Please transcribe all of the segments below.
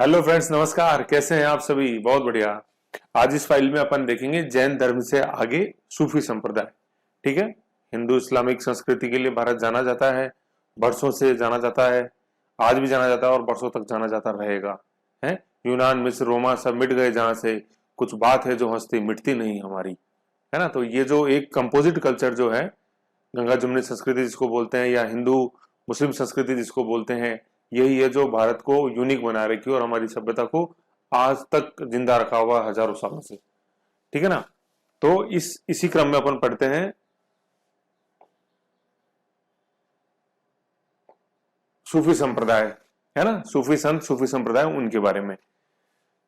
Hello friends, नमस्कार। कैसे हैं आप सभी? बहुत बढ़िया। आज इस फाइल में अपन देखेंगे जैन धर्म से आगे सूफी संप्रदाय। ठीक है। हिंदू इस्लामिक संस्कृति के लिए भारत जाना जाता है, वर्षों से जाना जाता है, आज भी जाना जाता है और वर्षों तक जाना जाता रहेगा। है यूनान, मिस्र, रोमा सब मिट गए जहां से। कुछ बात है जो हंसती मिटती नहीं हमारी, है ना। तो ये जो एक कंपोजिट कल्चर जो है, गंगा जमुनी संस्कृति जिसको बोलते हैं, या हिंदू मुस्लिम संस्कृति जिसको बोलते हैं, यही है जो भारत को यूनिक बना रखी और हमारी सभ्यता को आज तक जिंदा रखा हुआ हजारों सालों से। ठीक है ना। तो इसी क्रम में अपन पढ़ते हैं सूफी संप्रदाय, है ना। सूफी संत, सूफी संप्रदाय, उनके बारे में।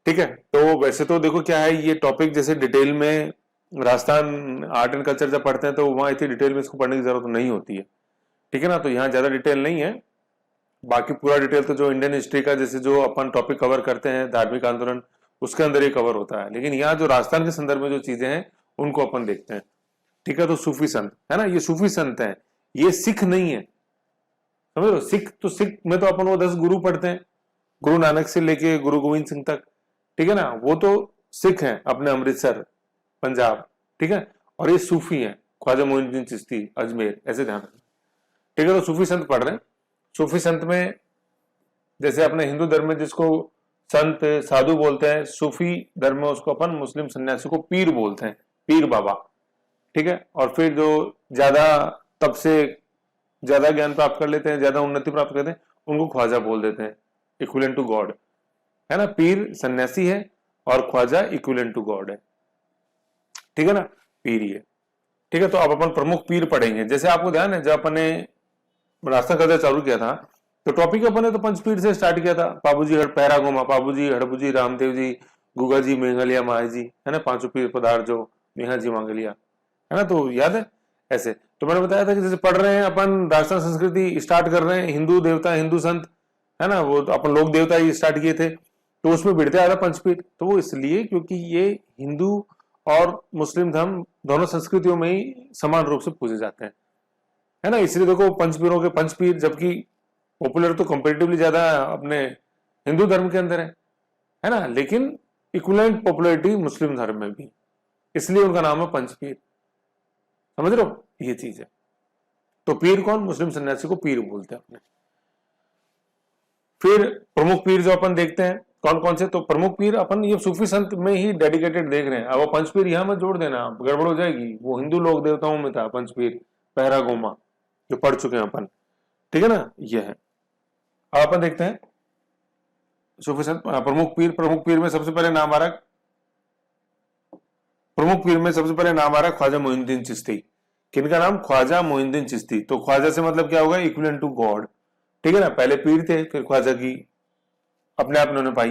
ठीक है। तो वैसे तो देखो क्या है, ये टॉपिक जैसे डिटेल में राजस्थान आर्ट एंड कल्चर जब पढ़ते हैं तो वहां इतनी डिटेल में इसको पढ़ने की जरूरत नहीं होती है। ठीक है ना। तो यहाँ ज्यादा डिटेल नहीं है। बाकी पूरा डिटेल तो जो इंडियन हिस्ट्री का जैसे जो अपन टॉपिक कवर करते हैं, धार्मिक आंदोलन, उसके अंदर ही कवर होता है। लेकिन यहाँ जो राजस्थान के संदर्भ में जो चीजें हैं उनको अपन देखते हैं। ठीक है। तो सूफी संत, है ना, ये सूफी संत हैं, ये सिख नहीं है। समझ लो, सिख तो सिख में तो अपन वो 10 गुरु पढ़ते हैं, गुरु नानक से लेके गुरु गोविंद सिंह तक। ठीक है ना। वो तो सिख हैं अपने अमृतसर, पंजाब। ठीक है। और ये सूफी हैं, ख्वाजा मोइनुद्दीन चिश्ती, अजमेर, ऐसे ध्यान रखना। ठीक है। तो सूफी संत पढ़ रहे हैं। सूफी संत में जैसे अपने हिंदू धर्म में जिसको संत साधु बोलते हैं, सूफी धर्म में उसको अपन मुस्लिम सन्यासी को पीर बोलते हैं, पीर बाबा। ठीक है। और फिर जो ज्यादा तब से ज्यादा ज्ञान प्राप्त कर लेते हैं, ज्यादा उन्नति प्राप्त करते हैं, उनको ख्वाजा बोल देते हैं, इक्विवेलेंट टू गॉड, है ना। पीर सन्यासी है और ख्वाजा इक्विवेलेंट टू गॉड है। ठीक है ना। पीर ये। ठीक है। तो अब अपन प्रमुख पीर पढ़ेंगे। जैसे आपको ध्यान है, जब अपन ने रास्ता कदर चालू किया था तो टॉपिक अपन ने तो पंचपीर से स्टार्ट किया था। पाबूजी पैरा गोमा, पाबूजी, हड़बूजी, रामदेव जी, गुगा जी, मेघलिया, माया जी, है ना, पांचों पीर पदार जो मेहा जी मांगलिया, है ना। तो याद है ऐसे। तो मैंने बताया था कि जैसे पढ़ रहे हैं अपन, राजस्थान संस्कृति स्टार्ट कर रहे हैं, हिंदू देवता, हिंदू संत, है ना, वो तो अपन लोक देवता ही स्टार्ट किए थे। तो उसमें भिड़ते आ रहा पंचपीर। तो वो इसलिए क्योंकि ये हिंदू और मुस्लिम धर्म दोनों संस्कृतियों में ही समान रूप से पूजे जाते हैं, है ना। इसलिए देखो पंचपीरों के पंचपीर, जबकि पॉपुलर तो कंपेरेटिवली ज्यादा अपने हिंदू धर्म के अंदर है ना, लेकिन इक्विवेलेंट पॉपुलैरिटी मुस्लिम धर्म में भी, इसलिए उनका नाम है पंचपीर। समझ रहे हो, ये चीज है। तो पीर कौन? मुस्लिम सन्यासी को पीर बोलते हैं अपने। फिर प्रमुख पीर जो अपन देखते हैं कौन कौन से, तो प्रमुख पीर अपन ये सूफी संत में ही डेडिकेटेड देख रहे हैं। अब वो पंचपीर यहां मत जोड़ देना, गड़बड़ हो जाएगी। वो हिंदू लोक देवताओं में था पंचपीर, पहरा गोमा, जो पढ़ चुके हैं अपन। ठीक है ना। यह है। अब अपन देखते हैं सूफी संत प्रमुख पीर। प्रमुख पीर में सबसे पहले नाम आ रहा, प्रमुख पीर में सबसे पहले नाम आ रहा ख्वाजा मोइनुद्दीन चिश्ती। किनका नाम? ख्वाजा मोइनुद्दीन चिश्ती। तो ख्वाजा से मतलब क्या होगा? Equivalent to God. ठीक है ना। पहले पीर थे, फिर ख्वाजा की अपने आप उन्होंने पाई।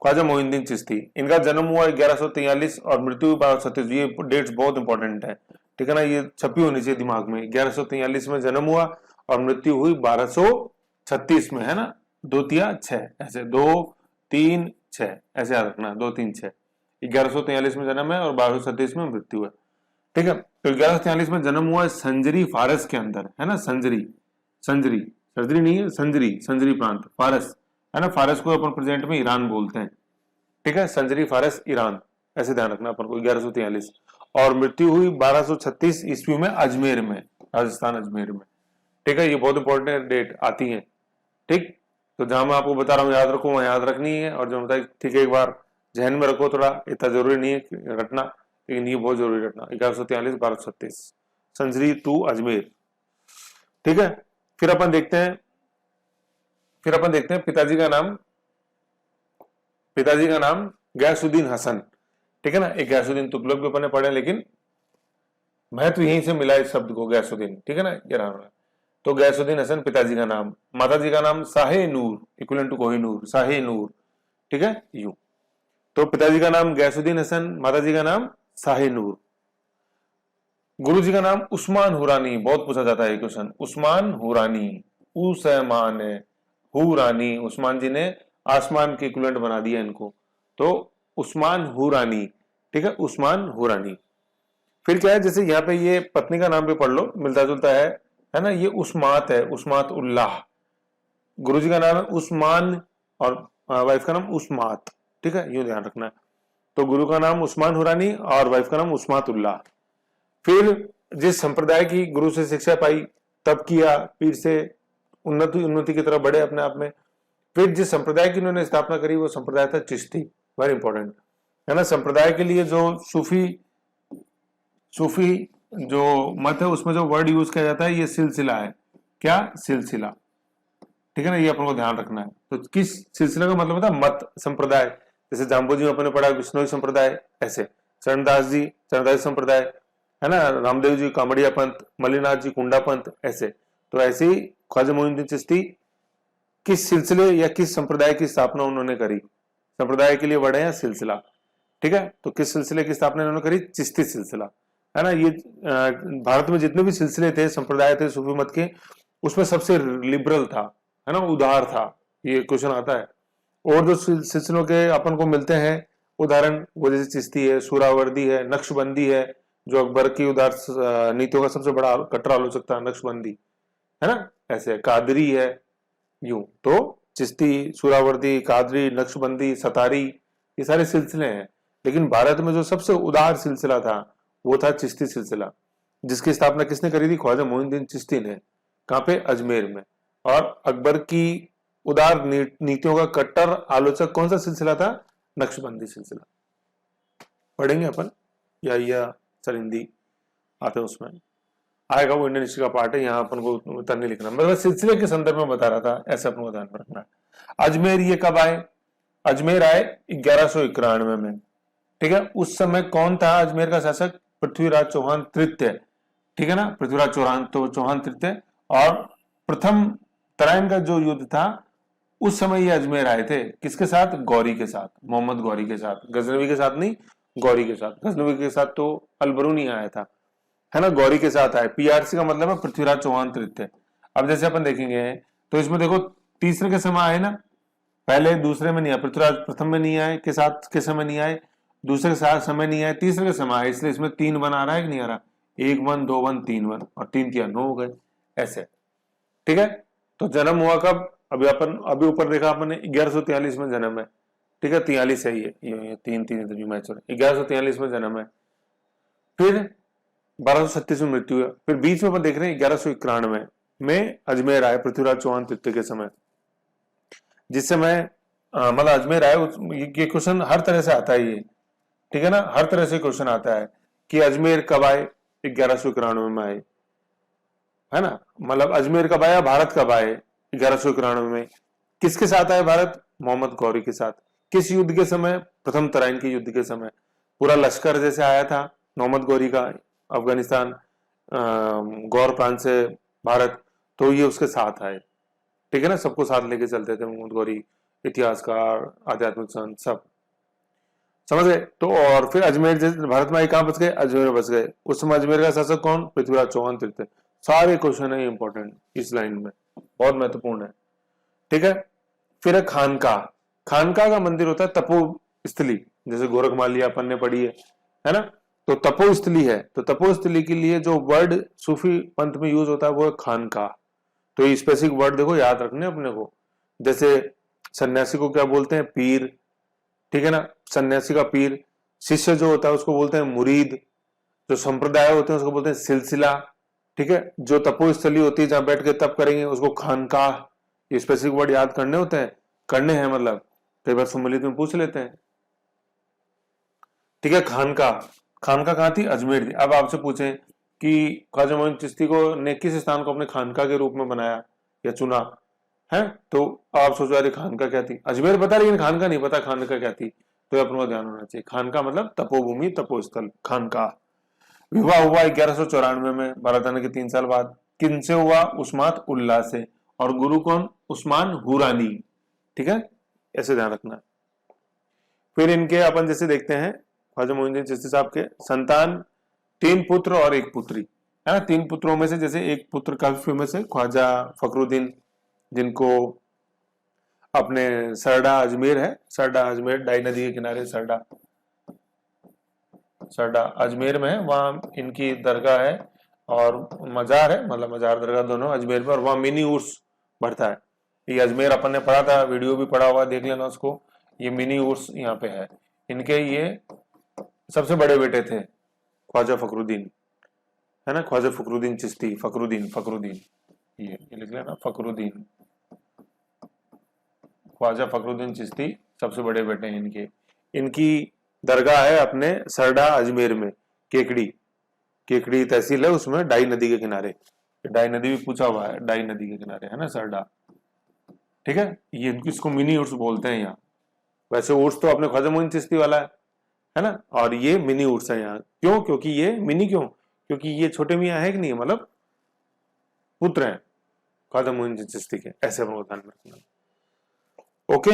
ख्वाजा मोइनुद्दीन चिश्ती, इनका जन्म हुआ 1143 और मृत्यु 1236। ये डेट्स बहुत इंपॉर्टेंट है। ठीक है ना, ये छपी होनी चाहिए दिमाग में। 1143 में जन्म हुआ और मृत्यु हुई 1236 में, है ना। 2 तिया 6, ऐसे 2 3 6 ऐसे याद रखना, 2 3 6। 1143 में जन्म है और 1236 में मृत्यु है। ठीक है। तो 1143 में जन्म हुआ है संजरी फारस के अंदर, है ना। संजरी, संजरी, सर्जरी नहीं है, संजरी, संजरी प्रांत, फारस, है ना। फारस को अपन प्रेजेंट में ईरान बोलते हैं। ठीक है। संजरी, फारस, ईरान, ऐसे ध्यान रखना अपन को। 1143 और मृत्यु हुई 1236 ईस्वी में, अजमेर में, राजस्थान अजमेर में। ठीक है। ये बहुत इंपॉर्टेंट डेट आती है। ठीक। तो जहां मैं आपको बता रहा हूँ याद रखो, वहां याद रखनी है। और जो बताया, ठीक है, एक बार जहन में रखो, थोड़ा इतना जरूरी नहीं है रटना, लेकिन ये बहुत जरूरी रटना। 1143 1236, संजरी टू अजमेर। ठीक है। फिर अपन देखते हैं, पिताजी का नाम, गयासुद्दीन हसन। ठीक है ना। एक गयासुद्दीन तुगलक भी अपन ने पढ़े, लेकिन महत्व यहीं से मिला इस शब्द को, गयासुद्दीन। ठीक है ना, ये रहा। तो गयासुद्दीन हसन पिताजी का नाम। माताजी का नाम शाहे नूर, इक्विवेलेंट टू कोहिनूर, शाहे नूर। ठीक है, यूं। तो पिताजी का नाम गयासुद्दीन हसन, माताजी का नाम शाहे नूर। गुरुजी का नाम उस्मान हुरानी। बहुत पूछा जाता है क्वेश्चन, उस्मान हुरानी, उस्मान हुरानी। उस्मान जी ने आसमान के इक्विवेलेंट बना दिया इनको, तो उस्मान हुरानी। ठीक है, उस्मान हुरानी। फिर क्या है, जैसे यहाँ पे ये पत्नी का नाम भी पढ़ लो, मिलता जुलता है ना। ये उस्मात है, उस्मात उल्लाह। गुरुजी का नाम है उस्मान और वाइफ का नाम उस्मात, ठीक है, यूं ध्यान रखना है। तो गुरु का नाम उस्मान हुरानी और वाइफ का नाम उस्मातुल्लाह। फिर जिस संप्रदाय की गुरु से शिक्षा पाई, तब किया, पीर से उन्नति की तरफ बढ़े अपने आप में। फिर जिस संप्रदाय की उन्होंने स्थापना करी वो संप्रदाय था चिश्ती, वेरी इंपॉर्टेंट है ना। संप्रदाय के लिए जो सूफी जो मत है उसमें जो वर्ड यूज किया जाता है ये सिलसिला है। क्या? सिलसिला, ठीक है ना, ये अपन को ध्यान रखना है। तो किस सिलसिले का मतलब होता है मत, संप्रदाय। जैसे जाम्बू जी में अपने पढ़ा विष्णोई संप्रदाय, ऐसे चरणदास संप्रदाय है ना, रामदेव जी कामड़िया पंथ, मल्लीनाथ जी कुंडा पंथ, ऐसे। तो ऐसे ही ख्वाजा मोइनुद्दीन चिश्ती किस सिलसिले या किस संप्रदाय की स्थापना उन्होंने करी, संप्रदाय के लिए वर्ड है सिलसिला, ठीक है। तो किस सिलसिले की स्थापना उन्होंने करी? चिश्ती सिलसिला, है ना। ये भारत में जितने भी सिलसिले थे, संप्रदाय थे सूफी मत के, उसमें सबसे लिबरल था, है ना, उदार था। ये क्वेश्चन आता है। और जो सिलसिलों के अपन को मिलते हैं उदाहरण, वो जैसे चिश्ती है, सूरावर्दी है, नक्शबंदी है, जो अकबर की उदार नीतियों का सबसे बड़ा कट्टर आलोचक था, नक्शबंदी, है ना, ऐसे। कादरी है, यूं। तो चिश्ती, सूरावर्दी, कादरी, नक्शबंदी, सतारी, ये सारे सिलसिले हैं। लेकिन भारत में जो सबसे उदार सिलसिला था वो था चिश्ती सिलसिला, जिसकी स्थापना किसने करी थी? ख्वाजा मोइनुद्दीन चिश्ती ने। कहां पे? अजमेर में। और अकबर की उदार नीतियों का कट्टर आलोचक कौन सा सिलसिला था? नक्शबंदी सिलसिला। पढ़ेंगे अपन, या सर हिंदी आते हैं उसमें आएगा, वो इंडियन हिस्ट्री का पार्ट है, यहाँ अपन को उतर नहीं लिखना, मतलब सिलसिले के संदर्भ में बता रहा था, ऐसे अपन को ध्यान में रखना है। अजमेर ये कब आए? अजमेर आए 1191 में, ठीक है। उस समय कौन था अजमेर का शासक? पृथ्वीराज चौहान तृतीय, ठीक है ना, पृथ्वीराज चौहान तृतीय। और प्रथम तराइन का जो युद्ध था उस समय ये अजमेर आए थे, किसके साथ? गौरी के साथ, मोहम्मद गौरी के साथ, गजनवी के साथ नहीं, गौरी के साथ। गजनवी के साथ तो अलबरूनी आया था, है ना, गौरी के साथ आए। पीआरसी का मतलब है पृथ्वीराज चौहान तृतीय। अब जैसे अपन देखेंगे तो इसमें देखो तीसरे के समय आए ना, पहले दूसरे में नहीं आए, पृथ्वीराज प्रथम में नहीं आए, के साथ के समय नहीं आए, दूसरे के साथ समय नहीं आए, तीसरे के समय आए, इसलिए इसमें 3 वन आ रहा है कि नहीं आ रहा? 1 वन, 2 वन, 3 वन, और 3 किया 9 हो गए, ऐसे, ठीक है। तो जन्म हुआ कब? अभी ऊपर देखा अपन ने 1143 में जन्म है, ठीक है, 43 है ये 3 मैच हो रहे, 1143 में जन्म है। फिर 1236 में मृत्यु है। फिर बीच में अपन देख रहे हैं 1191 में अजमेर आए पृथ्वीराज चौहान तृतीय के समय, जिस समय मतलब अजमेर आए। ये क्वेश्चन हर तरह से आता है ये, ठीक है ना, हर तरह से क्वेश्चन आता है कि अजमेर कब आए? 1191 में आए, है ना। मतलब अजमेर कब आया, भारत कब आए? 1191 में। किसके साथ आए भारत? मोहम्मद गौरी के साथ। किस युद्ध के समय? प्रथम तराइन के युद्ध के समय। पूरा लश्कर जैसे आया था मोहम्मद गौरी का, अफगानिस्तान गौर प्रांत से भारत, तो ये उसके साथ आए, ठीक है ना, सबको साथ लेके चलते थे मोहम्मद गौरी, इतिहासकार, आध्यात्मिक संत, सब समझ गए। तो और फिर अजमेर जैसे भारत में आए, कहां बच गए? अजमेर बच गए। उस समय अजमेर का शासक कौन? पृथ्वीराज चौहान तृतीय। सारे क्वेश्चन है इंपॉर्टेंट इस लाइन में, बहुत महत्वपूर्ण है, ठीक है। फिर है खानका। खानका का मंदिर होता है तपो स्थली, जैसे गोरखमाली अपन ने पढ़ी है ना। तो तपो स्थली है, तो तपो स्थली के लिए जो वर्ड सूफी पंथ में यूज होता है वो है खानका। तो ये स्पेसिफिक वर्ड देखो याद रखने अपने को। जैसे सन्यासी को क्या बोलते हैं? पीर, ठीक है ना, सन्यासी का पीर। शिष्य जो होता है उसको बोलते हैं मुरीद। जो संप्रदाय होते हैं उसको बोलते हैं सिलसिला, ठीक है। जो तपोस्थली होती है जहां बैठ के तप करेंगे उसको खानकाह। ये स्पेसिफिक वर्ड याद करने होते हैं, करने हैं, मतलब कई बार सम्मिलित में पूछ लेते हैं, ठीक है। खानकाह, खानकाह कहां थी? अजमेर थी। अब आपसे पूछें कि ख्वाजा मोइन चिश्ती को ने किस स्थान को अपने खानकाह के रूप में बनाया या चुना है, तो आप सोचो अरे खानकाह क्या थी? अजमेर पता लेकिन खानकाह नहीं पता खानकाह क्या थी, तो अपन को ध्यान होना चाहिए। खानकाह मतलब तपोभूमि, तपोस्थल, खानकाह। विवाह हुआ 1194 में, भारत आने के 3 साल बाद। किनसे हुआ? उस्मात उल्लाह से। और गुरु कौन? उस्मान हुरानी, ठीक है, ऐसे ध्यान रखना। फिर इनके अपन जैसे देखते हैं ख्वाजा मोइनुद्दीन चिश्ती साहब के संतान 3 पुत्र और 1 पुत्री, है ना। 3 पुत्रों में से जैसे एक पुत्र काफी फेमस है, ख्वाजा फखरुद्दीन, जिनको अपने सरडा अजमेर है, सरडा अजमेर डाई नदी के किनारे, सरडा अजमेर में है, वहां इनकी दरगाह है और मजार है, मतलब मजार दरगाह दोनों अजमेर में, और वहां मिनी उर्स बढ़ता है, ये अजमेर अपन ने पढ़ा था, वीडियो भी पढ़ा हुआ, देख लेना उसको। ये मिनी उर्स यहाँ पे है। इनके ये सबसे बड़े बेटे थे ख्वाजा फखरुद्दीन, है ना, ख्वाजा फखरुद्दीन चिश्ती, फखरुद्दीन ये लिख लेना, फखरुद्दीन, ख्वाजा फखरुद्दीन चिश्ती सबसे बड़े बेटे हैं इनके। इनकी दरगाह है अपने सरडा अजमेर में, केकड़ी तहसील है, उसमें डाई नदी के किनारे, डाई नदी भी पूछा हुआ है, डाई नदी के किनारे है ना सरडा, ठीक है। ये इसको मिनी उर्स बोलते हैं यहाँ। वैसे उर्स तो अपने ख्वाजा मोइन चिश्ती वाला है ना, और ये मिनी उर्स है यहाँ। क्यों? क्योंकि ये मिनी, क्यों? क्योंकि ये छोटे मियाँ है कि नहीं, मतलब पुत्र हैं ख्वाजा मोइन चिश्ती के, ऐसे अपन को ध्यान में रखना। ओके,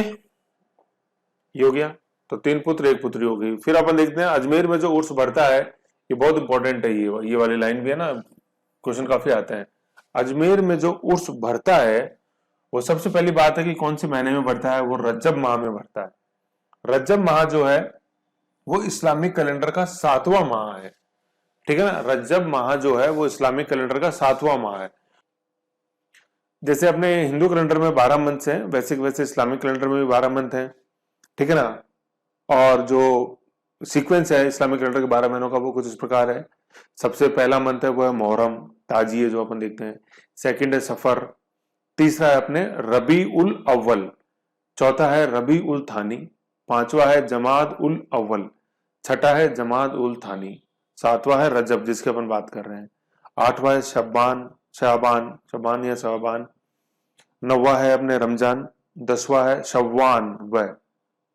ये हो गया। तो 3 पुत्र 1 पुत्री हो गई। फिर अपन देखते हैं अजमेर में जो उर्स बढ़ता है, ये बहुत इंपॉर्टेंट है, ये वाली लाइन भी है ना, क्वेश्चन काफी आते हैं। अजमेर में जो उर्स बढ़ता है, वो सबसे पहली बात है कि कौन से महीने में बढ़ता है, वो रजब माह में बढ़ता है। रजब माह जो है वो इस्लामिक कैलेंडर का 7वां माह है, ठीक है ना। रजब माह जो है वो इस्लामिक कैलेंडर का 7वां माह है। जैसे अपने हिंदू कैलेंडर में 12 मंथ्स हैं, वैसे इस्लामिक कैलेंडर में भी 12 मंथ हैं, ठीक है ना। और जो सीक्वेंस है इस्लामिक कैलेंडर के 12 महीनों का, वो कुछ इस प्रकार है। सबसे पहला मंथ है वो है मुहर्रम, ताजिए जो अपन देखते हैं। सेकंड है सफर। तीसरा है अपने रबी उल अव्वल। चौथा है रबी उल थानी। पांचवा है जमाद उल अव्वल। छठा है जमाद उल थानी। सातवां है रजब जिसकी अपन बात कर रहे हैं। आठवां है शबान या शबान। नौवां है अपने रमजान। 10वां है शव्वान व,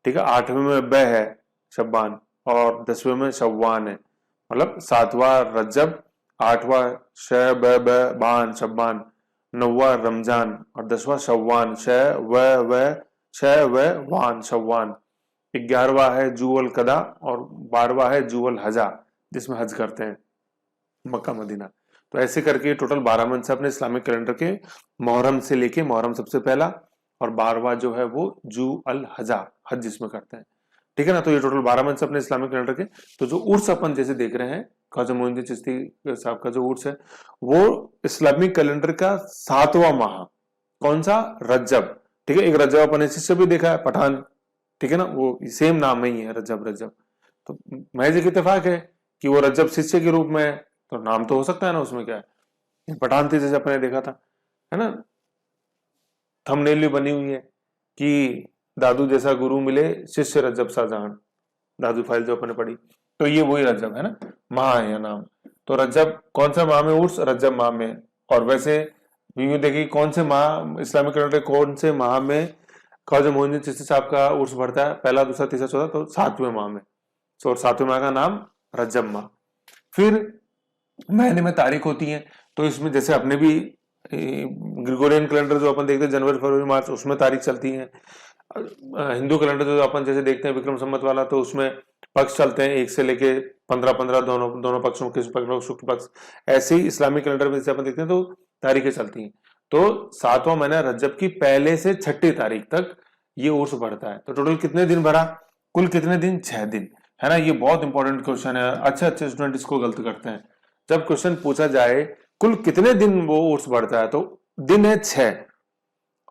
ठीक है। 8वें में ब है शब्बान, और 10वें में शव्वान है, मतलब 7वां रजब, 8वां बान शब्बान, 9वां रमजान और 10वां शव्वान, वान शव्वान। 11वां है जूअल कदा और 12वां है जूअल हजा, जिसमें हज करते हैं मक्का मदीना। तो ऐसे करके टोटल 12 मंथ से अपने इस्लामिक कैलेंडर के, मुहर्रम से लेके, मुहर्रम सबसे पहला, और 12वां जो है वो जू अल हजा, हज जिसमें करते हैं, ठीक है ना। तो ये टोटल 12 मंथ से अपने इस्लामिक कैलेंडर के। तो जो उर्स अपन जैसे देख रहे हैं, ख्वाजा मोइनुद्दीन चिश्ती साहब का जो उर्स है, वो इस्लामिक कैलेंडर का 7वां माह, कौन सा? रजब, ठीक है। एक रजब अपन इसी से भी देखा है, पठान, ठीक है ना, वो सेम नाम ही है, रजब। तो महज एक इत्तेफाक है कि वो रजब शिष्य के रूप में है, तो नाम तो हो सकता है ना, उसमें क्या है। पठान थी जैसे अपने देखा था, है ना, थंबनेल भी बनी हुई है कि दादू जैसा गुरु मिले, शिष्य रजब सा जान, दादू फाइल जो अपने पढ़ी। तो ये वही रजब है ना, माह है या नाम। तो रजब कौन सा माह में उर्स? रजब माह में। और वैसे यूं देखिए कौन से माह इस्लामिक कैलेंडर, कौन से माह में ख्वाजा मोइनुद्दीन चिश्ती साहब का उर्स बढ़ता है? पहला, दूसरा, तीसरा, चौथा, तो 7वें माह में। और 7वें माह का नाम रजब माह। फिर महीने में तारीख होती है, तो इसमें जैसे अपने भी ग्रिगोरियन कैलेंडर जो अपन देखते हैं जनवरी फरवरी मार्च, उसमें तारीख चलती है। हिंदू कैलेंडर जो अपन जैसे देखते हैं विक्रम संवत वाला, तो उसमें पक्ष चलते हैं 1 से लेके 15 दोनों पक्षों के, शुक्ल पक्ष। ऐसे ही इस्लामिक कैलेंडर में जैसे अपन देखते हैं तो तारीखें चलती हैं। तो 7वां महीना रजब की पहले से 6ठी तारीख तक ये उर्स बढ़ता है। तो टोटल कितने दिन भरा? कुल कितने दिन? 6 दिन, है ना। ये बहुत इंपॉर्टेंट क्वेश्चन है, अच्छे स्टूडेंट इसको गलत करते हैं। जब क्वेश्चन पूछा जाए कुल कितने दिन वो उर्स बढ़ता है, तो दिन है 6,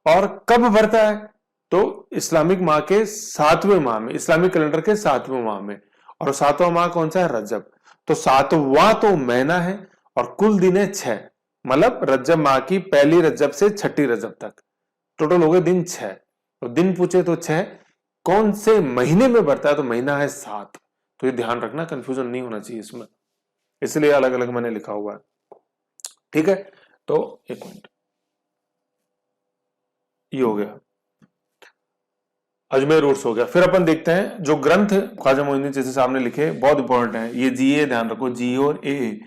और कब बढ़ता है? तो इस्लामिक माह के 7वें माह में, इस्लामिक कैलेंडर के 7वें माह में। और 7वां माह कौन सा है? रजब। तो 7वां तो महीना है, और कुल दिन है 6, मतलब रजब माह की पहली रजब से 6ठी रजब तक टोटल हो गए दिन 6। तो दिन पूछे तो 6, कौन से महीने में बढ़ता है? तो महीना है 7। तो ये ध्यान रखना, कंफ्यूजन नहीं होना चाहिए इसमें, इसलिए अलग अलग मैंने लिखा हुआ है, ठीक है। तो एक मिनट, ये हो गया अजमेर उर्स हो गया। फिर अपन देखते हैं जो ग्रंथ ख्वाजा मोइनुद्दीन चिश्ती साहब ने लिखे, बहुत इंपॉर्टेंट है ये। जीए ध्यान रखो, जी और ए।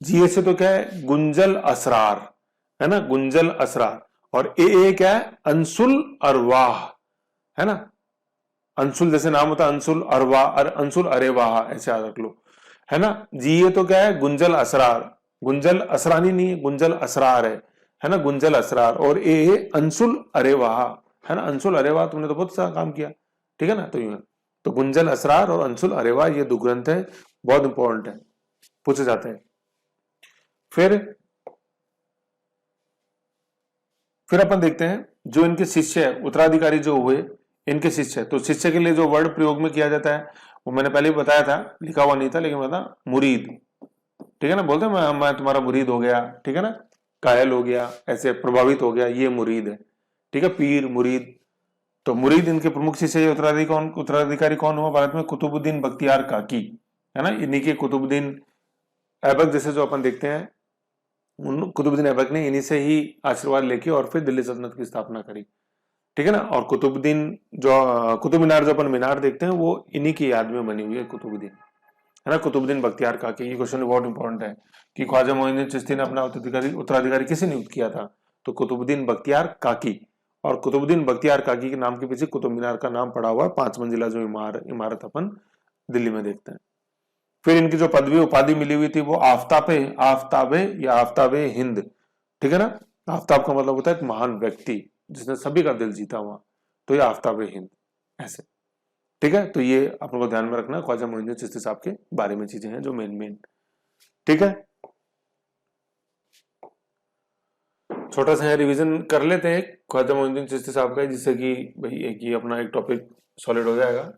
जीए से तो क्या है? गुंजल असरार, है ना, गुंजल असरार। और ए क्या है? अंसुल अरवाह, है ना। अंसुल जैसे नाम होता है, अंसुल अरवाह, अंसुल अरेवाह, ऐसे याद रख लो, है ना। जीए तो क्या है? गुंजल असरार, गुंजल असरानी नहीं है, गुंजल असरार है ना, गुंजल असरार। और ए अंसुल अरेवाह, है ना, अंसुल अरेवा। तुमने तो बहुत सारा काम किया, ठीक है ना। तो यूं, तो गुंजल असरार और अंसुल अरेवा, ये 2 ग्रंथ है, बहुत इंपॉर्टेंट है, पूछे जाते हैं। फिर अपन देखते हैं जो इनके शिष्य है, उत्तराधिकारी जो हुए इनके शिष्य, तो शिष्य के लिए जो वर्ड प्रयोग में किया जाता है वो मैंने पहले भी बताया था, लिखा हुआ नहीं था लेकिन बता, मुरीद। ठीक है ना, बोलते हैं मैं तुम्हारा मुरीद हो गया, ठीक है ना, कायल हो गया, ऐसे प्रभावित हो गया, ये मुरीद है। ठीक है, पीर मुरीद। तो मुरीद इनके प्रमुख शिष्य उत्तराधिकारी कौन हुआ भारत में? कुतुबुद्दीन बख्तियार काकी, है ना, इन्हीं के कुतुबुद्दीन ऐबक जैसे जो अपन देखते हैं, उन कुतुबुद्दीन ऐबक ने इन्हीं से ही आशीर्वाद लेके और फिर दिल्ली सल्तनत की स्थापना करी। ठीक है ना, और कुतुबुद्दीन जो कुतुब मीनार जो अपन मीनार देखते हैं वो इन्हीं की याद में बनी हुई है, कुतुबुद्दीन, है ना, कुतुबुद्दीन बख्तियार काकी। ये क्वेश्चन बहुत इंपॉर्टेंट है कि ख्वाजा मोइनुद्दीन चिश्ती ने अपना उत्तराधिकारी किसे नियुक्त किया था? तो कुतुबुद्दीन बख्तियार काकी। और कुतुबुद्दीन बख्तियार काकी के नाम के पीछे कुतुब मीनार का नाम पड़ा हुआ है, 5 मंजिला जो इमारत अपन दिल्ली में देखते हैं। फिर इनकी जो पदवी उपाधि मिली हुई थी वो आफ्ताबे या आफ्ताबे हिंद। ठीक है ना, आफ्ताब का मतलब होता है एक महान व्यक्ति जिसने सभी का दिल जीता हुआ, तो ये आफ्ताबे हिंद ऐसे। ठीक है, तो ये अपन को ध्यान में रखना, ख्वाजा मोइनुद्दीन चिश्ती साहब के बारे में चीजें हैं जो मेन। ठीक है, छोटा सा रिवीजन कर लेते हैं ख्वाजा मोइनुद्दीन चिश्ती साहब का, जिससे कि भाई एक ही अपना एक टॉपिक सॉलिड हो जाएगा।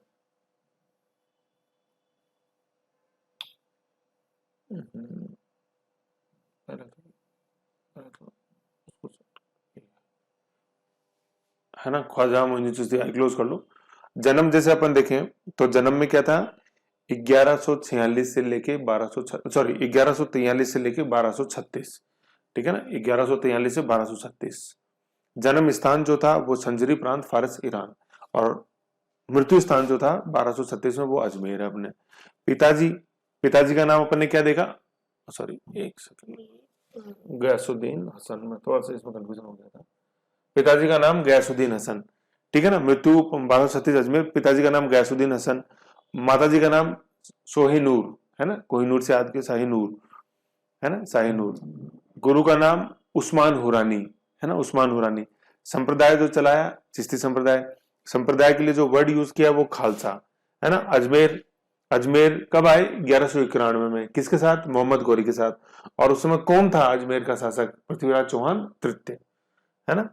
है ना, ख्वाजा मोइनुद्दीन चिश्ती क्लोज कर लो। जन्म जैसे अपन देखें तो जन्म में क्या था, 1146 से लेके 1143 से लेके 1236। ठीक है ना, 1143 से 1236। जन्म स्थान जो था वो संजरी प्रांत फारस ईरान, और मृत्यु स्थान जो था 1236 में वो अजमेर है अपने। पिताजी का नाम अपन ने क्या देखा, सॉरी एक सेकंड, गयासुद्दीन हसन, में थोड़ा सा इसमें कंफ्यूजन हो गया था। पिताजी का नाम गयासुद्दीन हसन। ठीक है ना, मृत्यु 1236 अजमेर। पिताजी का नाम गयासुद्दीन हसन, माताजी का नाम सोहिनूर, है ना, कोहिनूर से याद के शाहीनूर, है ना, शाहीनूर। गुरु का नाम उस्मान हुरानी, है ना, उस्मान हुरानी। संप्रदाय जो चलाया चिश्ती संप्रदाय के लिए जो वर्ड यूज किया वो खालसा, है ना। अजमेर कब आए? 1191 में, किसके साथ? मोहम्मद गौरी के साथ। और उस समय कौन था अजमेर का शासक? पृथ्वीराज चौहान तृतीय, है ना,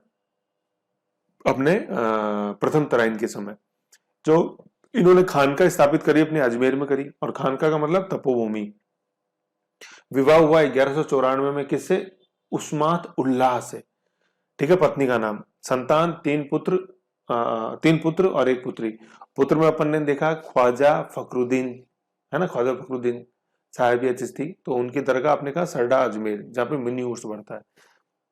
अपने प्रथम तराइन के समय। जो इन्होंने खानका स्थापित करी अपने अजमेर में करी, और खानका का मतलब तपोभूमि। विवाह हुआ 1194 में, किससे? उस्मात उल्लाह से। ठीक है, पत्नी का नाम। संतान 3 पुत्र और 1 पुत्री। पुत्र में अपन ने देखा ख्वाजा फखरुद्दीन, है ना, ख्वाजा फखरुद्दीन साहिब चिश्ती। तो उनकी दरगाह आपने कहा सरडा अजमेर, जहां पे मिनी उर्स बढ़ता है।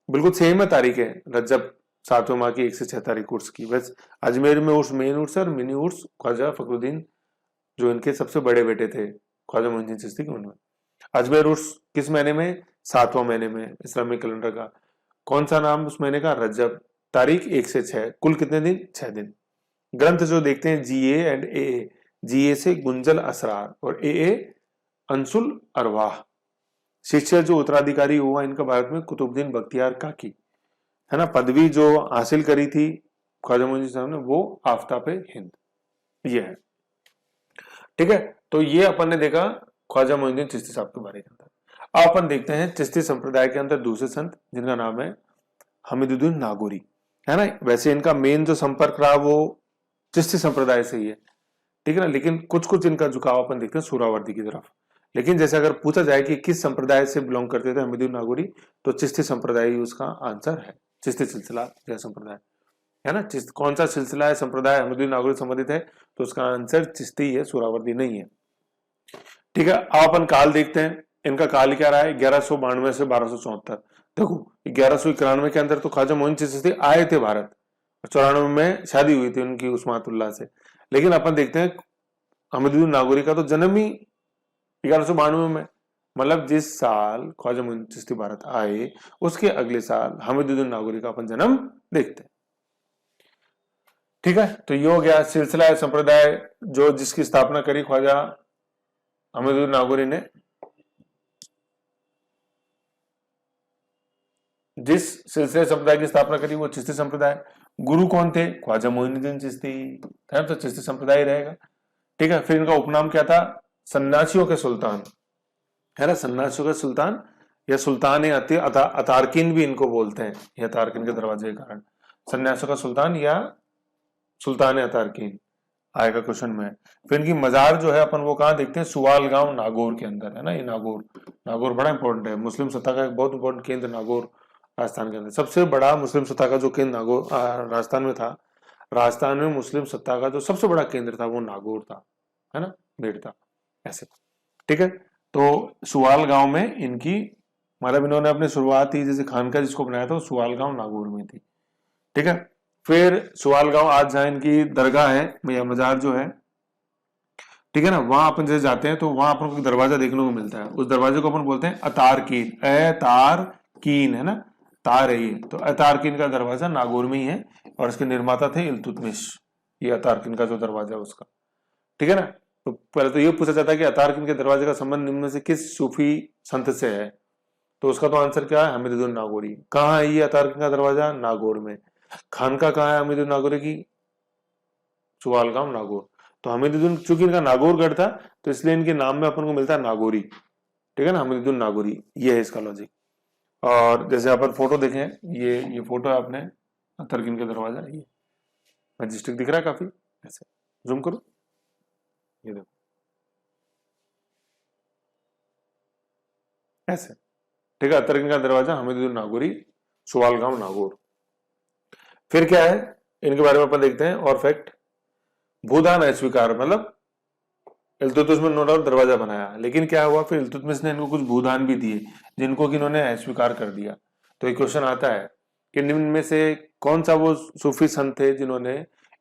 बिल्कुल सेम है तारीख है, रजब 7वें माह की 1 से 6 तारीख उर्स की। बस अजमेर में उर्स मेन उर्स और मिनी उर्स ख्वाजा फखरुद्दीन जो इनके सबसे बड़े बेटे थे ख्वाजा मोइनुद्दीन चिश्ती के, उनमें। अजमेर उर्स किस महीने में? 7वां महीने में इस्लामिक कैलेंडर का। कौन सा नाम उस महीने का? रजब। तारीख 1 से 6, कुल कितने दिन? 6 दिन। ग्रंथ जो देखते हैं GA एंड AA, GA से गुंजल असरार और AA अंसुल अरवाह। शिष्य जो उत्तराधिकारी हुआ इनका भारत में कुतुबुद्दीन बख्तियार काकी, है ना। पदवी जो हासिल करी थी ख्वाजा मोइनुद्दीन साहब ने वो आफ्ताबे हिंद, ये है। ठीक है, तो ये अपन ने देखा ख्वाजा मोइनुद्दीन चिश्ती साहब के बारे में। अब अपन देखते हैं चिश्ती संप्रदाय के अंदर दूसरे संत, जिनका नाम है हमीदुद्दीन नागौरी, है ना। वैसे इनका मेन जो संपर्क रहा वो चिश्ती संप्रदाय से ही है, ठीक है ना, लेकिन कुछ इनका झुकाव अपन देखते हैं सूरावर्दी की तरफ। लेकिन जैसे अगर पूछा जाए कि किस संप्रदाय से बिलोंग करते थे हमीदुद्दीन नागौरी, तो चिश्ती संप्रदाय ही उसका आंसर है। चिश्ती सिलसिला या संप्रदाय, है ना। कौन सा सिलसिला है, संप्रदाय हमीदुद्दीन नागौरी संबंधित है, तो उसका आंसर चिश्ती है, सूरावर्दी नहीं है। ठीक है, अब अपन काल देखते हैं। इनका काल क्या रहा है? 1192 से 1274। देखो 1191 के अंदर तो ख्वाजा मोइनुद्दीन चिश्ती आए थे भारत, 94 में शादी हुई थी उनकी उस्मातुल्लाह से। लेकिन अपन देखते हैं हमीदुद्दीन नागौरी का तो जन्म ही 1192 में, मतलब जिस साल ख्वाजा मोइनुद्दीन चिश्ती भारत आए उसके अगले साल हमीदुद्दीन नागौरी का अपन जन्म देखते हैं। ठीक है, तो ये हो गया सिलसिला संप्रदाय जो जिसकी स्थापना करी ख्वाजा हमीदुद्दीन नागौरी ने। जिस सिलसिले संप्रदाय की स्थापना करी वो चिश्ती संप्रदाय। गुरु कौन थे? ख्वाजा मोइनुद्दीन चिश्ती, तो चिश्ती संप्रदाय रहेगा। ठीक है, फिर इनका उपनाम क्या था? सन्यासियों के सुल्तान, है ना, सन्यासियों के सुल्तान या सुल्तान अतारकिन भी इनको बोलते हैं, ये अतारकिन के दरवाजे के कारण। सन्यासों का सुल्तान या सुल्तान अतारकीन आएगा क्वेश्चन में। फिर इनकी मजार जो है अपन वो कहाँ देखते हैं, सुवाल गांव नागौर के अंदर है ना। ये नागौर, नागौर बड़ा इंपॉर्टेंट है, मुस्लिम सत्ता का एक बहुत इंपॉर्टेंट केंद्र नागौर राजस्थान के अंदर। सबसे बड़ा मुस्लिम सत्ता का जो केंद्र नागौर राजस्थान में था, राजस्थान में मुस्लिम सत्ता का जो सबसे बड़ा केंद्र था वो नागौर था, है ना, मेड़ था ऐसे। ठीक है, तो सुवाल गांव में इनकी मतलब इन्होंने अपनी शुरुआत ही जैसे खानका जिसको बनाया था वो सुवाल गांव नागौर में थी। ठीक है, फिर सुवाल गांव आज जहां इनकी दरगाह है या मजार जो है, ठीक है ना, वहां अपन जैसे जाते हैं तो वहां अपन को दरवाजा देखने को मिलता है। उस दरवाजे को अपन बोलते हैं अतारकीन, अतारकीन है ना, तार है ये, तो अतारकीन का दरवाजा नागौर में ही है और इसके निर्माता थे इल्तुतमिश। ये अतारकीन का जो दरवाजा है उसका, ठीक है ना। तो पहले तो ये पूछा जाता है कि अतारकीन के दरवाजे का संबंध निम्न में से किस सूफी संत से है, तो उसका तो आंसर क्या है, हमीदुद्दीन नागौरी। कहाँ है ये अतारकीन का दरवाजा, नागौर में। खानका कहाँ है हमीदुद्दीन नागौरी की, सुवालगांव नागौर। तो हमीदुद्दीन चूंकि इनका नागौर गढ़ था तो इसलिए इनके नाम में अपन को मिलता है नागौरी, ठीक है ना, हमीदुद्दीन नागौरी, ये है इसका लॉजिक। और जैसे अपन फोटो देखें, ये फोटो है अपने अतारकीन का दरवाजा, ये मैजेस्टिक दिख रहा है काफी, ऐसे जूम करो, ये देखो ऐसे, ठीक है, अतारकीन का दरवाजा हमीदुद्दीन नागौरी, सुवालगांव नागौर। फिर क्या है इनके बारे में अपन देखते हैं और फैक्ट। भूदान अस्वीकार, मतलब इल्तुतमिश में नो डाउट दरवाजा बनाया, लेकिन क्या हुआ फिर इल्तुतमिश ने इनको कुछ भूदान भी दिए जिनको कि इन्होंने अस्वीकार कर दिया। तो एक क्वेश्चन आता है कि निम्न में से कौन सा वो सूफी संत थे जिन्होंने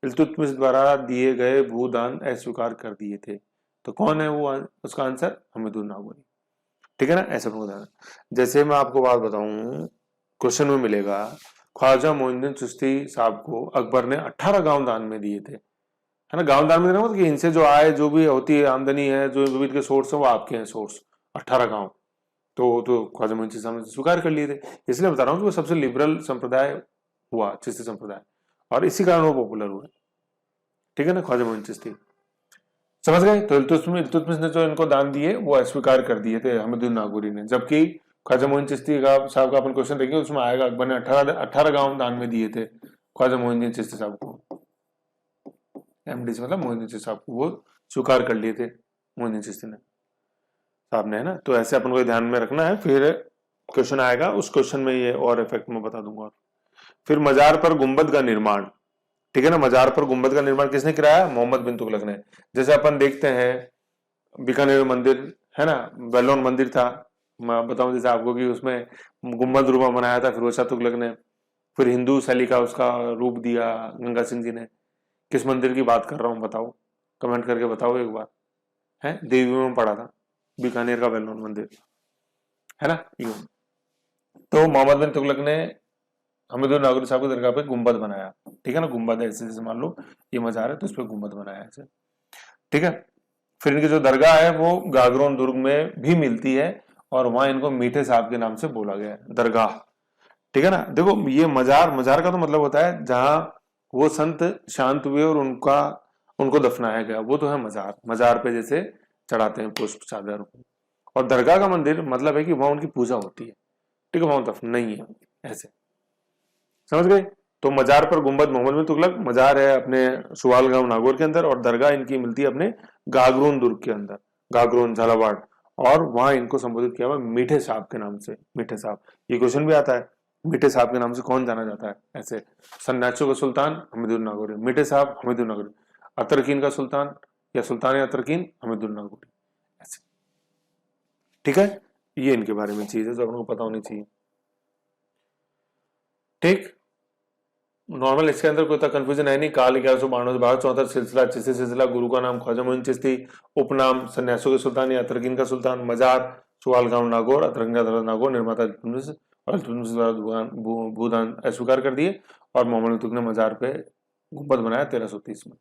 इल्तुतमिश द्वारा दिए गए भूदान अस्वीकार कर दिए थे, तो कौन है वो, उसका आंसर हमीदुद्दीन नागौरी, ठीक है ना। ऐसे भूदान, जैसे मैं आपको बात बताऊं, क्वेश्चन में मिलेगा ख्वाजा मोइनुद्दीन चिश्ती साहब को अकबर ने 18 गांव दान में दिए थे, है ना। गांव दान में देना मतलब कि इनसे जो आय जो भी होती है, आमदनी है, जो भी इनके सोर्स है वो आपके हैं सोर्स, 18 गांव। तो ख्वाजा मोइनुद्दीन चिश्ती साहब ने स्वीकार कर लिए थे। इसलिए बता रहा हूँ कि वो सबसे लिबरल संप्रदाय हुआ चिश्ती संप्रदाय, और इसी कारण वो पॉपुलर हुआ, ठीक है ना, ख्वाजा मोइनुद्दीन चिश्ती, समझ गए। तो इल्तुतमिश ने जो इनको दान दिए वो अस्वीकार कर दिए थे हमीदुद्दीन नागौरी ने, जबकि ख्वाजा मोइनुद्दीन चिश्ती साहब का अपन क्वेश्चन देखेंगे उसमें आएगा अकबर ने 18 गांव दान में दिए थे ख्वाजा मोइनुद्दीन चिश्ती साहब को, एमडी से मतलब मोइनुद्दीन चिश्ती साहब को वो स्वीकार कर लिए थे मोइनुद्दीन चिश्ती ने साहब ने, है ना। तो ऐसे अपन को ध्यान में रखना है, फिर क्वेश्चन आएगा उस क्वेश्चन में ये और इफेक्ट में बता दूंगा। फिर मजार पर गुंबद का निर्माण, ठीक है ना, मजार पर गुंबद का निर्माण किसने कराया, मोहम्मद बिन तुगलक ने। जैसे अपन देखते हैं बीकानेर मंदिर है ना, वेलोन मंदिर था, मैं बताऊं जैसे आपको कि उसमें गुंबद रूपा बनाया था फिरोज शाह तुगलक ने। फिर हिंदू शैली का उसका रूप दिया गंगा सिंह जी ने। किस मंदिर की बात कर रहा हूँ बताओ, कमेंट करके बताओ एक बार, है देवी में पढ़ा था, बीकानेर का वेलोन मंदिर, है ना। तो मोहम्मद बिन तुगलक ने हमीदुद्दीन नागौरी साहब की दरगाह पे गुंबद बनाया, ठीक है ना, गुंबद है ऐसे, जैसे मान लो ये मजार है तो इस पे गुंबद बनाया ऐसे, ठीक है। फिर इनकी जो दरगाह है वो गागरोन दुर्ग में भी मिलती है और वहां इनको मीठे साहब के नाम से बोला गया है, दरगाह, ठीक है ना। देखो ये मजार का तो मतलब होता है जहां वो संत शांत हुए और उनको दफनाया गया, वो तो है मजार। मजार पे जैसे चढ़ाते हैं पुष्प चादर, और दरगाह का मंदिर मतलब है कि वहां उनकी पूजा होती है, ठीक है, वहां दफन नहीं है, ऐसे समझ गए। तो मजार पर गुंबद मोहम्मद बिन तुगलक, मजार है अपने सुवालगांव नागौर के अंदर, और दरगाह इनकी मिलती है अपने गागरोन दुर्ग के अंदर, गागरोन झालावाड़, और वहां इनको संबोधित किया हुआ मीठे साहब के नाम से, मीठे साहब। ये क्वेश्चन भी आता है, मीठे साहब के नाम से कौन जाना जाता है, ऐसे सन्नाचो का सुल्तान हमीदुद्दीन नागौरी, मीठे साहब हमीदुद्दीन नागौरी, अतरकीन का सुल्तान या सुल्तान अतरकीन हमीदुद्दीन नागौरी, ऐसे, ठीक है। ये इनके बारे में चीज है जो आपको पता होनी चाहिए, ठीक। नॉर्मल इसके अंदर कोई कंफ्यूजन है नहीं। काल 1192 से 1264 सिलसिला, चिश्ती सिलसिला, गुरु का नाम ख्वाजा मोइन चिश्ती, उपनाम सन्यासों के सुल्तान या अतरकीन का सुल्तान, मजार सुवालगांव नागौर, अतरकीन का दरगाह नागौर, निर्माता और द्वारा भूदान अस्वीकार कर दिए, और मोहम्मद बिन तुगलक ने मजार पे गुंबद बनाया 1330 में,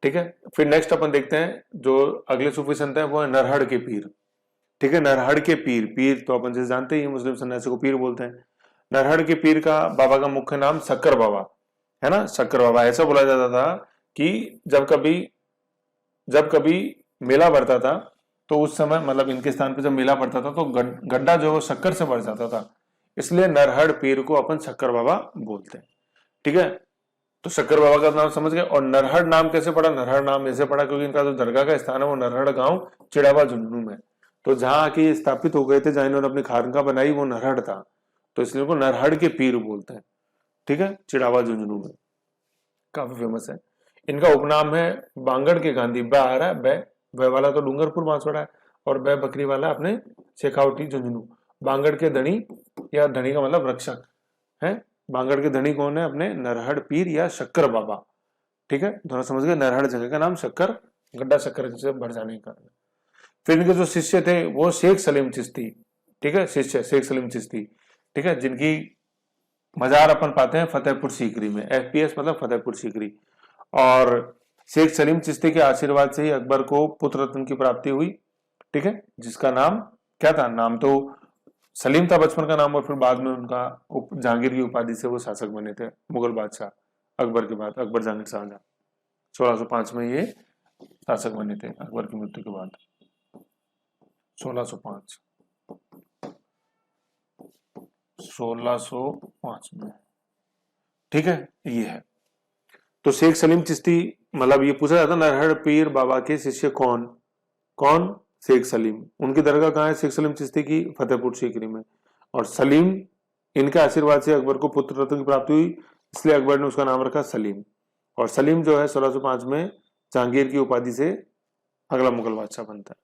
ठीक है। फिर नेक्स्ट अपन देखते हैं जो अगले सूफी संत है वो है नरहड़ के पीर, ठीक है, नरहड़ के पीर। पीर तो अपन जैसे जानते ही मुस्लिम सन्यासी को पीर बोलते हैं। नरहड़ के पीर का बाबा का मुख्य नाम शक्कर बाबा, है ना, शक्कर बाबा। ऐसा बोला जाता था कि जब कभी मेला बढ़ता था तो उस समय मतलब इनके स्थान पे जब मेला पड़ता था तो गड्ढा जो शक्कर से भर जाता था, इसलिए नरहड़ पीर को अपन शक्कर बाबा बोलते हैं, ठीक है। तो शक्कर बाबा का नाम समझ गए। और नरहड़ नाम कैसे पड़ा? नरहड़ नाम ऐसे पड़ा क्योंकि इनका जो दरगाह का स्थान है वो नरहड़ गांव चिड़ावा झुंझुनू में। तो जहां आके स्थापित हो गए थे, जहां इन्होंने अपनी खानका बनाई, वो नरहड़ था, तो इसलिए उनको नरहड़ के पीर बोलते हैं। ठीक है, चिड़ावा झुंझुनू में काफी फेमस है। इनका उपनाम है बांगड़ के गांधी। ब आ रहा है, बै वाला तो डूंगरपुर बांसवाड़ा है, और बै बकरी वाला अपने शेखावटी झुंझुनू। बांगड़ के धनी, या धनी का मतलब रक्षक है। बांगड़ के धनी कौन है? अपने नरहड़ पीर या शक्कर बाबा। ठीक है, दोनों समझ गए। नरहड़ जगह का नाम शक्कर, गड्ढा शक्कर से भर जाने के कारण। फिर इनके जो शिष्य थे वो शेख सलीम चिश्ती। ठीक है, शिष्य शेख सलीम चिश्ती। ठीक है, जिनकी मजार अपन पाते हैं फतेहपुर सीकरी में। FPS मतलब फतेहपुर सीकरी। और शेख सलीम चिश्ती के आशीर्वाद से ही अकबर को पुत्र रत्न की प्राप्ति हुई। ठीक है, जिसका नाम क्या था? नाम तो सलीम था बचपन का नाम, और फिर बाद में उनका जहांगीर की उपाधि से वो शासक बने थे, मुगल बादशाह अकबर के बाद। अकबर जहांगीर शाहजहां 1605 में ये शासक बने थे अकबर की मृत्यु के बाद। 1605 में। ठीक है, ये है। तो शेख सलीम चिश्ती, मतलब ये पूछा जाता नरहड़ पीर बाबा के शिष्य कौन? कौन? शेख सलीम। उनकी दरगाह कहाँ है? शेख सलीम चिश्ती की फतेहपुर सीकरी में। और सलीम, इनके आशीर्वाद से अकबर को पुत्र रत्न की प्राप्ति हुई, इसलिए अकबर ने उसका नाम रखा सलीम। और सलीम जो है 1605 में जहांगीर की उपाधि से अगला मुगल बादशाह बनता है।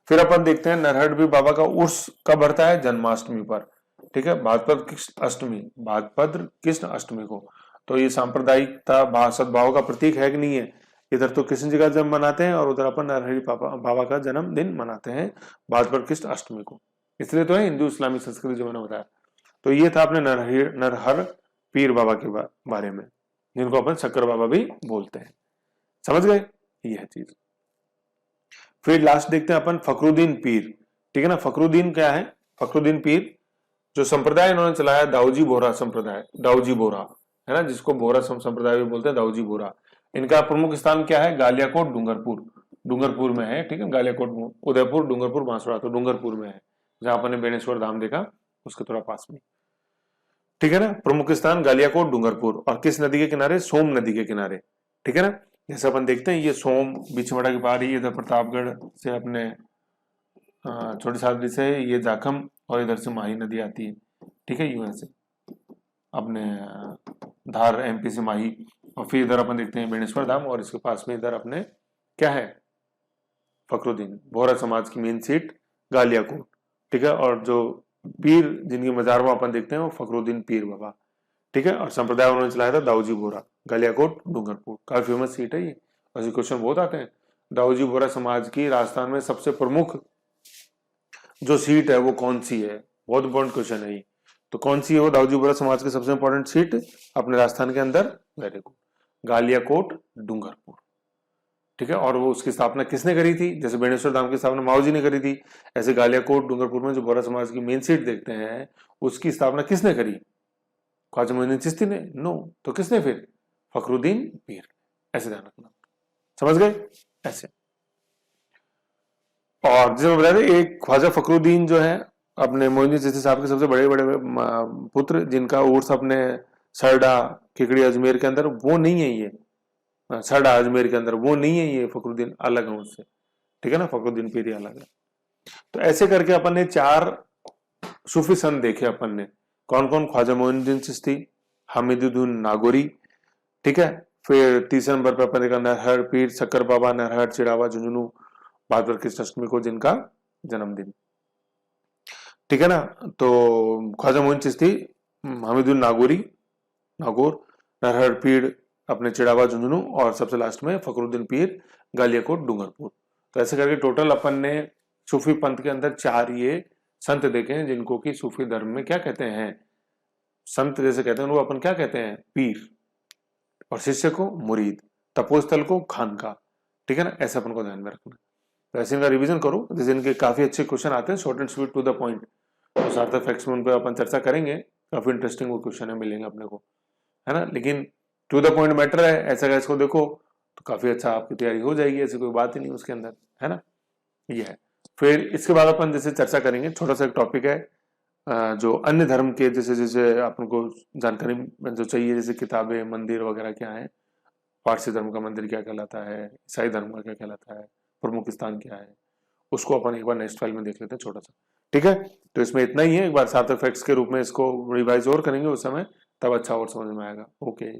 फिर अपन देखते हैं नरहड़ पीर बाबा का उर्स कब बढ़ता है? जन्माष्टमी पर। ठीक है, भाद्रपद कृष्ण अष्टमी, भाद्रपद कृष्ण अष्टमी को। तो ये सांप्रदायिकता सद्भाव का प्रतीक है कि नहीं है? इधर तो कृष्ण जी का जन्म मनाते हैं और उधर अपन नरहरि बाबा का जन्मदिन मनाते हैं भाद्रपद कृष्ण अष्टमी को। इसलिए तो है हिंदू इस्लामिक संस्कृति जो मैंने बताया। तो ये था अपने नरहर पीर बाबा के बारे में, जिनको अपन शक्कर बाबा भी बोलते हैं। समझ गए? ये है चीज। फिर लास्ट देखते हैं अपन फखरुद्दीन पीर। ठीक है ना, फखरुद्दीन क्या है? फखरुद्दीन पीर जो संप्रदाय इन्होंने चलाया, दाऊजी बोहरा संप्रदाय, दाऊजी बोहरा है ना, जिसको बोहरा संप्रदाय भी बोलते हैं, दाऊजी बोहरा। इनका प्रमुख स्थान क्या है? गालियाकोट डूंगरपुर, डूंगरपुर में है। ठीक है, गालियाकोट, उदयपुर, डूंगरपुर, बांसवाड़ा, तो डूंगरपुर में है, जहां अपन ने बेनेश्वर धाम देखा उसके थोड़ा पास में। ठीक है ना, प्रमुख स्थान गालियाकोट डूंगरपुर। और किस नदी के किनारे? सोम नदी के किनारे। ठीक है ना, जैसे अपन देखते हैं ये सोम बिछवाड़ा के पार ही, इधर प्रतापगढ़ से अपने छोटी सादरी से ये जाखम, और इधर से माही नदी आती है। ठीक है, यूं से अपने धार MP से माही। और फिर इधर अपन देखते हैं बेनेश्वर धाम, और इसके पास में इधर अपने क्या है? फखरुद्दीन बोहरा समाज की मेन सीट गालियाकोट। ठीक है, और जो पीर जिनकी मजार में अपन देखते हैं वो फखरुद्दीन पीर बाबा। ठीक है, और संप्रदाय उन्होंने चलाया था दाऊजी बोहरा, गालियाकोट डूंगरपुर। काफी फेमस सीट है ये, ऐसे क्वेश्चन बहुत आते हैं। दाऊजी बोहरा समाज की राजस्थान में सबसे प्रमुख जो सीट है वो कौन सी है? बहुत इंपॉर्टेंट क्वेश्चन है ये। तो कौन सी है वो दाऊजी बोहरा समाज की सबसे इंपॉर्टेंट सीट अपने राजस्थान के अंदर? Very good, Galiyakot Dungarpur. ठीक है, और वो उसकी स्थापना किसने करी थी? जैसे बेनेश्वर धाम की स्थापना माओ जी ने करी थी, ऐसे गालियाकोट डूंगरपुर में जो बोहरा समाज की मेन सीट देखते हैं उसकी स्थापना किसने करी? ख्वाजा मोइनुद्दीन चिश्ती ने? नो, तो किसने फिर? फखरुद्दीन पीर। ऐसे ध्यान रखना, समझ गए? ऐसे। और जैसे बता दें, एक ख्वाजा फखरुद्दीन जो है अपने मोइनुद्दीन चिश्ती साहब के सबसे बड़े बड़े पुत्र, जिनका उर्स अपने सरडा खिकड़ी अजमेर के अंदर, वो नहीं है ये। सरडा अजमेर के अंदर वो नहीं है ये, फखरुद्दीन अलग है उससे। ठीक है ना, फखरुद्दीन पीर अलग है। तो ऐसे करके अपन ने 4 सूफी संत देखे अपन ने। कौन कौन? ख्वाजा मोइनुद्दीन चिश्ती, हमीदुद्दीन नागौरी। ठीक है, फिर तीसरे नंबर पर अपन देखा नरहर पीर शक्कर बाबा, नरहर चिड़ावा झुंझुनू भाद्रपद कृष्ण अष्टमी को जिनका जन्मदिन। ठीक है ना, तो ख्वाजा मोइनुद्दीन चिश्ती, हमीदुद्दीन नागौरी, नागौर, नरहर पीर अपने चिड़ावा झुंझुनू, और सबसे लास्ट में फखरुद्दीन पीर गालियाकोट डूंगरपुर। तो ऐसे करके टोटल अपन ने सूफी पंथ के अंदर 4 ये संत देखे हैं, जिनको कि सूफी धर्म में क्या कहते हैं? संत जैसे कहते हैं उनको अपन क्या कहते हैं? पीर। और शिष्य को मुरीद, तपोस्थल को खानका। ठीक है ना, ऐसे अपन को ध्यान में रखना। तो ऐसे इनका रिवीजन करो, जैसे इनके काफी अच्छे क्वेश्चन आते हैं, short and sweet to the point. तो सार्थक फैक्ट्स में उन पर अपन चर्चा करेंगे, काफी इंटरेस्टिंग वो क्वेश्चन है, मिलेंगे अपने को, है ना। लेकिन टू द पॉइंट मैटर है, ऐसा का इसको देखो तो काफी अच्छा आपकी तैयारी हो जाएगी, ऐसी कोई बात ही नहीं उसके अंदर, है ना। ये है। फिर इसके बाद अपन जैसे चर्चा करेंगे, छोटा सा एक टॉपिक है जो अन्य धर्म के जैसे जैसे आपको जानकारी जो चाहिए, जैसे किताबें, मंदिर वगैरह क्या है, पारसी धर्म का मंदिर क्या कहलाता है, ईसाई धर्म का क्या कहलाता है, प्रमुख स्थान क्या है, उसको अपन एक बार नेक्स्ट फाइल में देख लेते हैं छोटा सा। ठीक है, तो इसमें इतना ही है, एक बार साथ फैक्ट्स के रूप में इसको रिवाइज और करेंगे उस समय, तब अच्छा और समझ में आएगा। ओके।